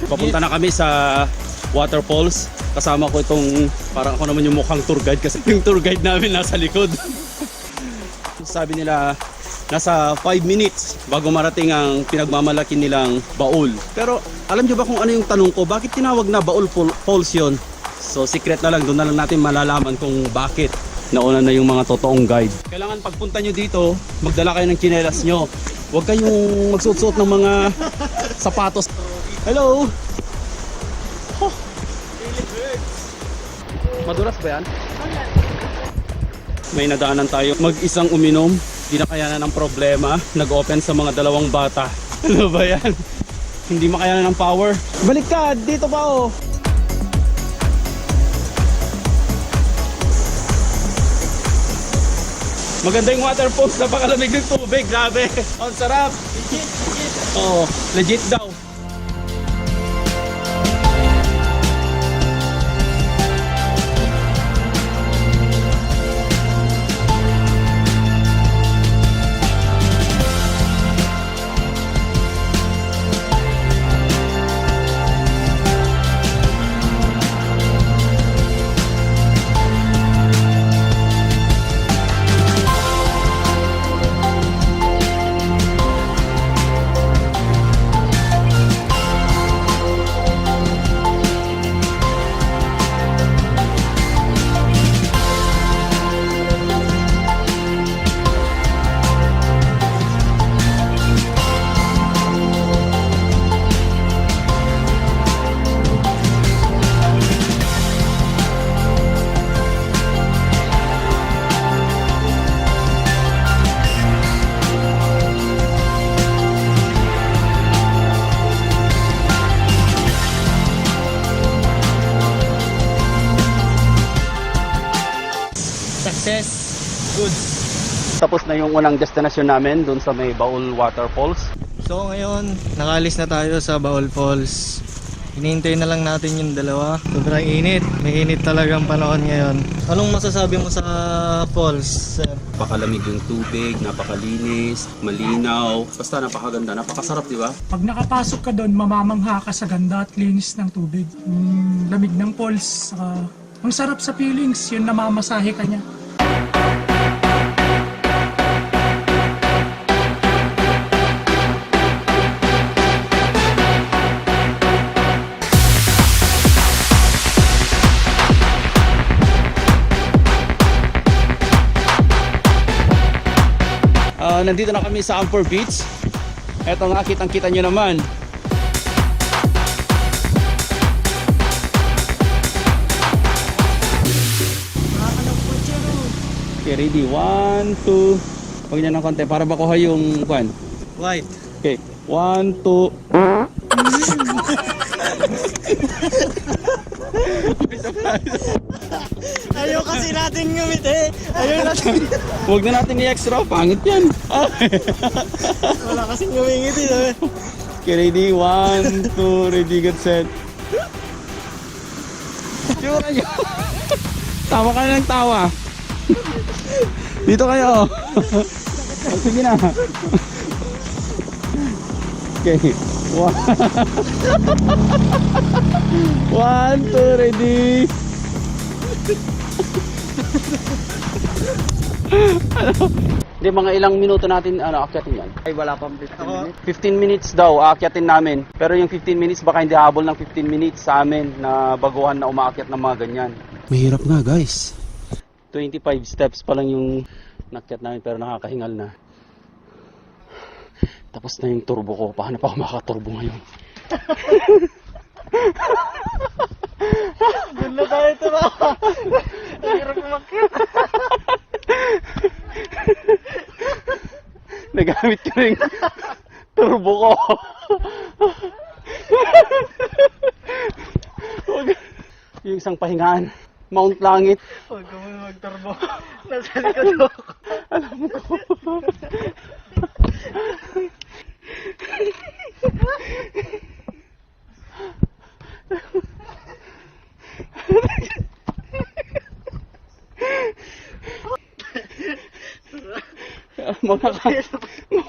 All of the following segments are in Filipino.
Papunta na kami sa waterfalls. Kasama ko itong, parang ako naman yung mukhang tour guide kasi yung tour guide namin nasa likod. Sabi nila nasa 5 minutes bago marating ang pinagmamalaki nilang Baol. Pero alam nyo ba kung ano yung tanong ko? Bakit tinawag na Baol Falls yun? So secret na lang, doon na lang natin malalaman kung bakit. Nauna na yung mga totoong guide. Kailangan pagpunta nyo dito, magdala kayo ng tsinelas nyo. Huwag kayong magsuot-suot ng mga sapatos. Hello! Oh. Madulas ba yan? May nadaanan tayo. Mag-isang uminom. Di na kayanan ng problema. Nag-open sa mga dalawang bata. Ano ba yan? Hindi makayanan ng power. Balik ka! Dito pa oh! Maganda yung waterfalls, napakalamig ng tubig, grabe. Ang sarap. Legit, legit. Oo, legit daw. Success. Good. Tapos na yung unang destination namin, dun sa may Baol Waterfalls. So ngayon, nakaalis na tayo sa Baol Falls. Hinihintay na lang natin yung dalawa. Sobrang init. May init talagang panahon ngayon. Anong masasabi mo sa falls, sir? Napakalamig yung tubig, napakalinis, malinaw. Basta napakaganda, napakasarap, di ba? Pag nakapasok ka doon, mamamangha ka sa ganda at linis ng tubig. Lamig ng falls. Ang sarap sa feelings, yun namamasahe ka niya. Nandito na kami sa Ampur Beach. Eto nga, kitang-kita nyo naman. Okay, ready? 1, 2. Huwag niya ng konti para makuha yung kwan. White. Okay, 1, 2. Ayaw kasi natin ngumiti. Ayaw natin. Huwag na natin i-extra, pangit yan. Wala kasing ngumingiti. Okay, ready? 1, 2, ready, get set. Sure nyo. Tawa ka na ng tawa. Dito kayo. Oh, sige na. Okay. 1, 2, ready. Hindi, mga ilang minuto natin akyatin yan. Ay, wala pang 15 minutes. 15 minutes daw aakyatin namin. Pero yung 15 minutes baka hindi habol ng 15 minutes sa amin na baguhan na umaakyat ng mga ganyan. Mahirap nga, guys. 25 steps pa lang yung nakyat namin pero nakakahingal na. Tapos na yung turbo ko. Paano pa ako makaturbo ngayon? Doon na tayo ito na. Hirap umakyat. Nagamit ko rin turbo ko. Yung isang pahingaan. Mount Langit. Huwag ka muna magturbo. Nasa likod ako. Alam ko.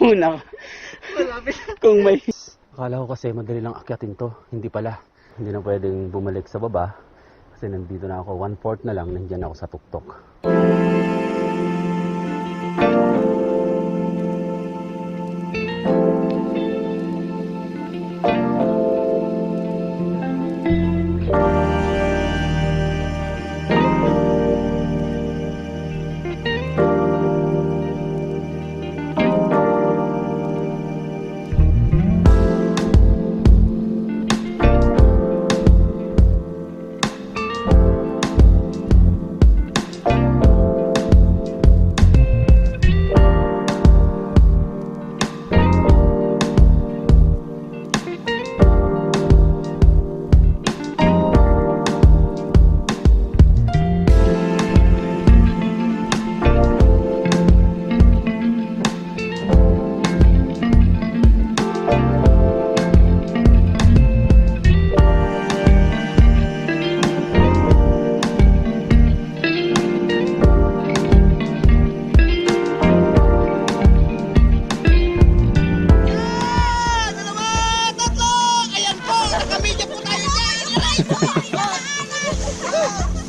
Muna ka. Malapit. Kung may Akala ko kasi madali lang akyatin to. Hindi pala. Hindi na pwedeng bumalik sa baba. Kasi nandito na ako. 1/4 na lang. Nandiyan ako sa tuktok.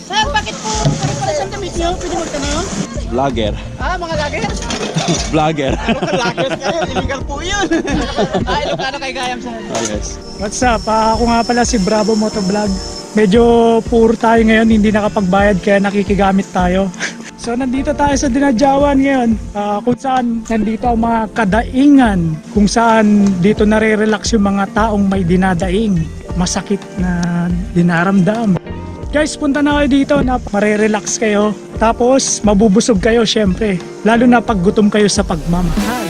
Sir, bakit po pare-pares ang damit niyo? Pwede magtanong? Vlogger. Mga lager? Vlogger. Lager kayo, illegal po yun. Ilocano kay Gayam, sir. Oh, yes. What's up? Ako nga pala si Bravo Motovlog. Medyo poor tayo ngayon, hindi nakapagbayad kaya nakikigamit tayo. So nandito tayo sa Dinadyawan ngayon, kung saan nandito ang mga kadaingan, kung saan dito nare-relax yung mga taong may dinadaing, masakit na dinaramdam. Guys, punta na kayo dito na marerelax kayo, tapos mabubusog kayo syempre, lalo na pag gutom kayo sa pagmamahal.